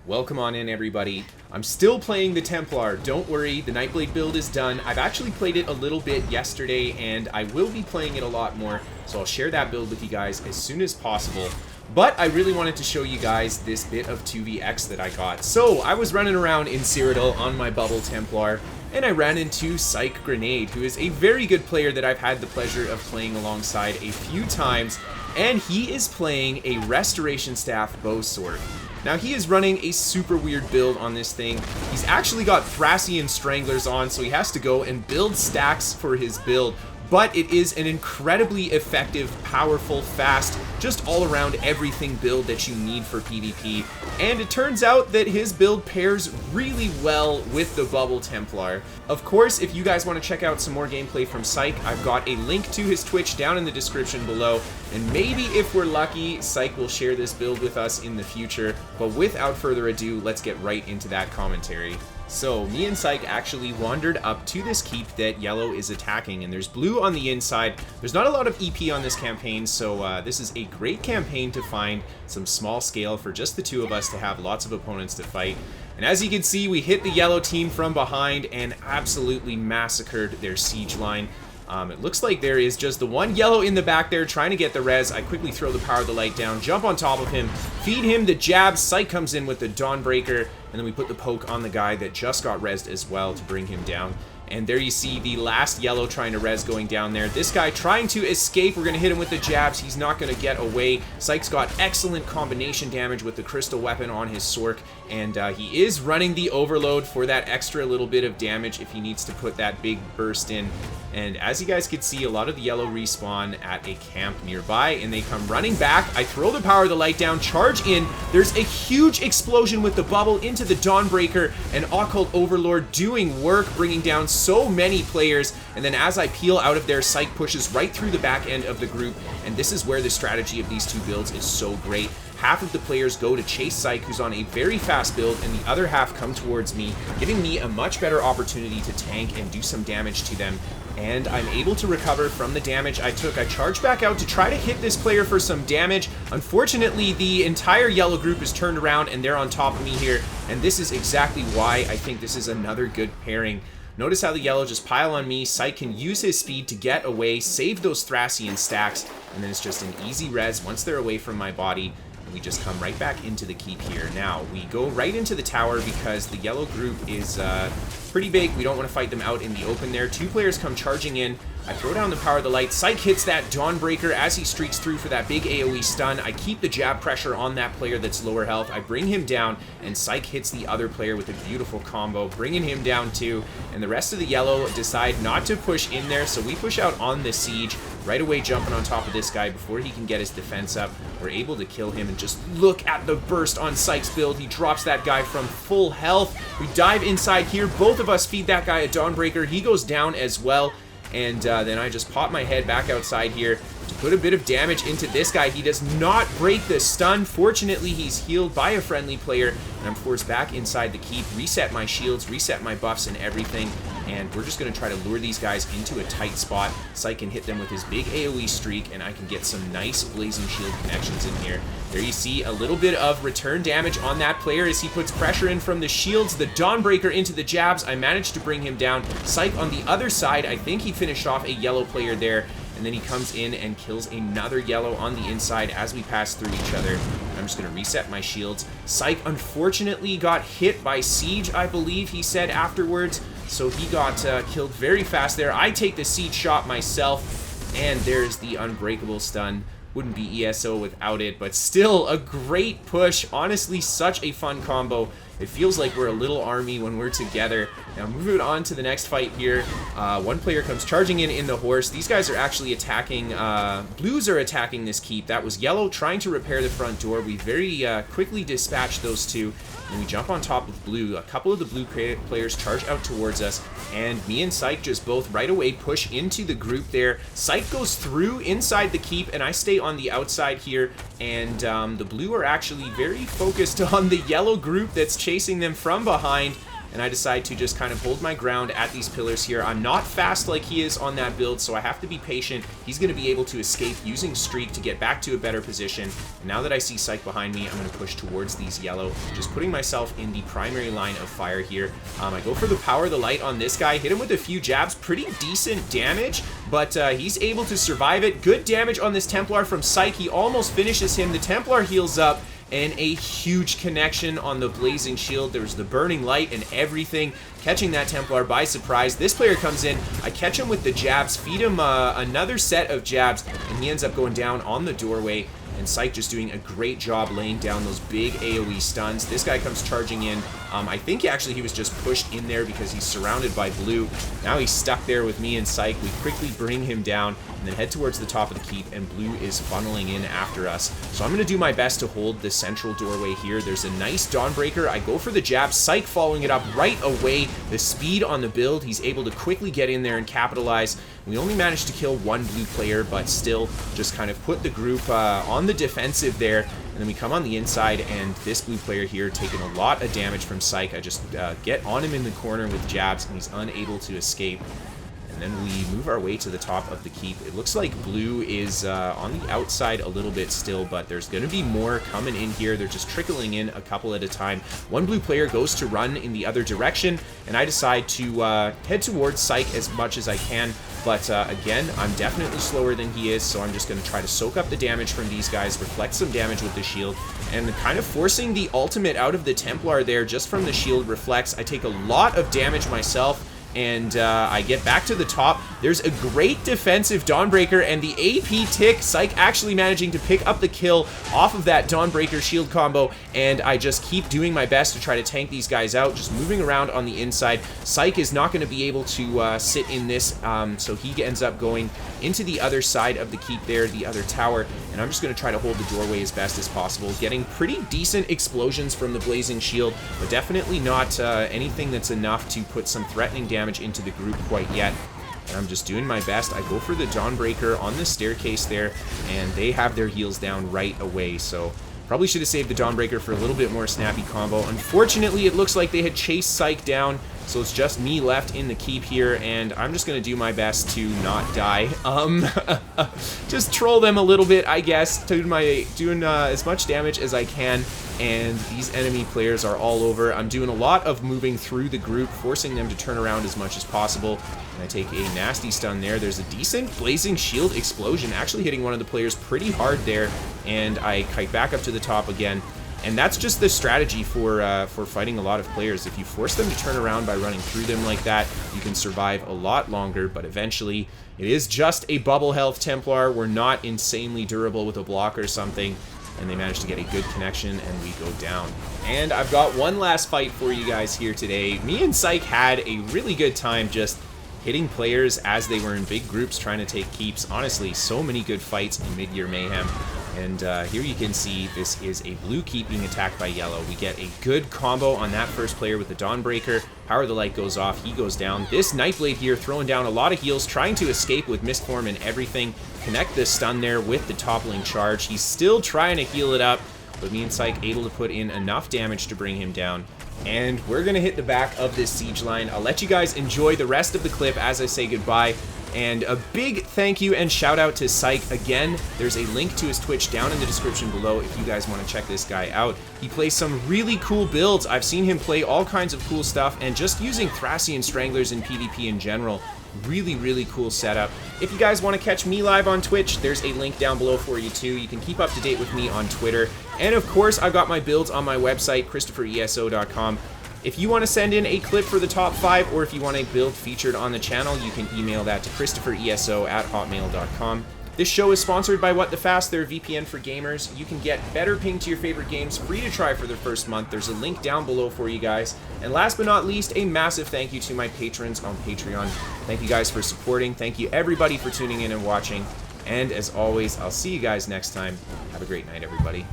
Welcome on in, everybody. I'm still playing the Templar. Don't worry, the Nightblade build is done. I've actually played it a little bit yesterday, and I will be playing it a lot more, so I'll share that build with you guys as soon as possible. But I really wanted to show you guys this bit of 2vx that I got. So, I was running around in Cyrodiil on my bubble Templar, and I ran into Sikegrenade, who is a very good player that I've had the pleasure of playing alongside a few times, and he is playing a Restoration Staff bow sword. Now, he is running a super weird build on this thing. He's actually got Thracian Stranglers on, so he has to go and build stacks for his build. But it is an incredibly effective, powerful, fast, just all-around everything build that you need for PvP. And it turns out that his build pairs really well with the Bubble Templar. Of course, if you guys want to check out some more gameplay from Sike, I've got a link to his Twitch down in the description below. And maybe if we're lucky, Sike will share this build with us in the future. But without further ado, let's get right into that commentary. So, me and Sike actually wandered up to this keep that yellow is attacking, and there's blue on the inside. There's not a lot of EP on this campaign, so this is a great campaign to find some small scale for just the two of us to have lots of opponents to fight. And as you can see, we hit the yellow team from behind and absolutely massacred their siege line. It looks like there is just the one yellow in the back there trying to get the res. I quickly throw the power of the light down, jump on top of him, feed him the jab. Sike comes in with the Dawnbreaker, and then we put the poke on the guy that just got resed as well to bring him down. And there you see the last yellow trying to res going down there. This guy trying to escape. We're going to hit him with the jabs. He's not going to get away. Sike's got excellent combination damage with the crystal weapon on his Sorc. And he is running the overload for that extra little bit of damage if he needs to put that big burst in. And as you guys can see, a lot of the yellow respawn at a camp nearby, and they come running back. I throw the power of the light down, charge in. There's a huge explosion with the bubble into the Dawnbreaker, and Occult Overlord doing work, bringing down so many players. And then as I peel out of there, Sike pushes right through the back end of the group, and this is where the strategy of these two builds is so great. Half of the players go to chase Sike, who's on a very fast build, and the other half come towards me, giving me a much better opportunity to tank and do some damage to them. And I'm able to recover from the damage I took. I charge back out to try to hit this player for some damage. Unfortunately, the entire yellow group is turned around, and they're on top of me here, and this is exactly why I think this is another good pairing. Notice how the yellow just pile on me. Sike can use his speed to get away, save those Thracian stacks, and then it's just an easy res once they're away from my body. We just come right back into the keep here. Now, we go right into the tower because the yellow group is pretty big. We don't want to fight them out in the open there. Two players come charging in. I throw down the power of the light. Sike hits that Dawnbreaker as he streaks through for that big AoE stun. I keep the jab pressure on that player that's lower health. I bring him down, and Sike hits the other player with a beautiful combo, bringing him down too. And the rest of the yellow decide not to push in there, so we push out on the siege, right away jumping on top of this guy before he can get his defense up. We're able to kill him, and just look at the burst on Sike's build. He drops that guy from full health. We dive inside here. Both of us feed that guy a Dawnbreaker. He goes down as well. And then I just pop my head back outside here to put a bit of damage into this guy. He does not break the stun. Fortunately, he's healed by a friendly player, and I'm forced back inside the keep, reset my shields, reset my buffs and everything, and we're just going to try to lure these guys into a tight spot. Sike can hit them with his big AoE streak, and I can get some nice Blazing Shield connections in here. There you see a little bit of return damage on that player as he puts pressure in from the shields, the Dawnbreaker into the jabs. I managed to bring him down. Sike on the other side, I think he finished off a yellow player there, and then he comes in and kills another yellow on the inside as we pass through each other. I'm just going to reset my shields. Sike unfortunately got hit by Siege, I believe he said afterwards, so he got killed very fast there. I take the Siege shot myself, and there's the Unbreakable stun. Wouldn't be ESO without it, but still a great push. Honestly, such a fun combo. It feels like we're a little army when we're together. Now moving on to the next fight here. One player comes charging in the horse. These guys are actually attacking, blues are attacking this keep. That was yellow trying to repair the front door. We very quickly dispatched those two, and we jump on top of blue. A couple of the blue players charge out towards us, and me and Sike just both right away push into the group there. Sike goes through inside the keep, and I stay on the outside here, and the blue are actually very focused on the yellow group that's chasing them from behind. and I decide to just kind of hold my ground at these pillars here. I'm not fast like he is on that build, so I have to be patient. He's going to be able to escape using Streak to get back to a better position. And now that I see Sike behind me, I'm going to push towards these yellow, just putting myself in the primary line of fire here. I go for the Power of the Light on this guy, hit him with a few jabs, pretty decent damage, but he's able to survive it. Good damage on this Templar from Sike. He almost finishes him. The Templar heals up, and a huge connection on the Blazing Shield. There's the Burning Light and everything, catching that Templar by surprise. This player comes in, I catch him with the jabs, feed him another set of jabs, and he ends up going down on the doorway. And Sike just doing a great job laying down those big AoE stuns. This guy comes charging in. I think actually he was just pushed in there because he's surrounded by blue. Now he's stuck there with me and Sike. We quickly bring him down and then head towards the top of the keep, and blue is funneling in after us. So I'm going to do my best to hold the central doorway here. There's a nice Dawnbreaker. I go for the jab. Sike following it up right away. The speed on the build, he's able to quickly get in there and capitalize. We only managed to kill one blue player, but still just kind of put the group on the defensive there. And then we come on the inside, and this blue player here taking a lot of damage from Sike. I just get on him in the corner with jabs, and he's unable to escape. And then we move our way to the top of the keep. It looks like blue is on the outside a little bit still, but there's going to be more coming in here. They're just trickling in a couple at a time. One blue player goes to run in the other direction, and I decide to head towards Sike as much as I can. But again, I'm definitely slower than he is, so I'm just going to try to soak up the damage from these guys, reflect some damage with the shield, and kind of forcing the ultimate out of the Templar there just from the shield reflects. I take a lot of damage myself, and I get back to the top. There's a great defensive Dawnbreaker, and the AP tick, Sike actually managing to pick up the kill off of that Dawnbreaker shield combo, and I just keep doing my best to try to tank these guys out, just moving around on the inside. Sike is not going to be able to sit in this, so he ends up going into the other side of the keep there, the other tower, and I'm just going to try to hold the doorway as best as possible, getting pretty decent explosions from the Blazing Shield, but definitely not anything that's enough to put some threatening damage into the group quite yet. And I'm just doing my best. I go for the Dawnbreaker on the staircase there, and they have their heals down right away, so probably should have saved the Dawnbreaker for a little bit more snappy combo. Unfortunately, it looks like they had chased Sike down, so it's just me left in the keep here, and I'm just going to do my best to not die. Just troll them a little bit, I guess, doing as much damage as I can, and these enemy players are all over. I'm doing a lot of moving through the group, forcing them to turn around as much as possible, and I take a nasty stun there. There's a decent Blazing Shield explosion, actually hitting one of the players pretty hard there, and I kite back up to the top again. And that's just the strategy for fighting a lot of players. If you force them to turn around by running through them like that, you can survive a lot longer, but eventually it is just a bubble health Templar. We're not insanely durable with a block or something, and they manage to get a good connection, and we go down. And I've got one last fight for you guys here today. Me and Sike had a really good time just hitting players as they were in big groups trying to take keeps. Honestly, so many good fights in Mid-Year Mayhem. And here you can see this is a blue keep being attacked by yellow. We get a good combo on that first player with the Dawnbreaker. Power of the Light goes off, he goes down. This Nightblade here throwing down a lot of heals, trying to escape with Mistform and everything. Connect this stun there with the toppling charge. He's still trying to heal it up, but me and Sike able to put in enough damage to bring him down. And we're going to hit the back of this siege line. I'll let you guys enjoy the rest of the clip as I say goodbye. And a big thank you and shout out to Sike again. There's a link to his Twitch down in the description below if you guys want to check this guy out. He plays some really cool builds. I've seen him play all kinds of cool stuff, and just using Thracian Stranglers in PvP in general. Really, really cool setup. If you guys want to catch me live on Twitch, there's a link down below for you too. You can keep up to date with me on Twitter. And of course, I've got my builds on my website, KristoferESO.com. If you want to send in a clip for the top 5, or if you want a build featured on the channel, you can email that to KristoferESO@hotmail.com. This show is sponsored by What the Fast, their VPN for gamers. You can get better ping to your favorite games free to try for the first month. There's a link down below for you guys. And last but not least, a massive thank you to my patrons on Patreon. Thank you guys for supporting. Thank you everybody for tuning in and watching. And as always, I'll see you guys next time. Have a great night, everybody.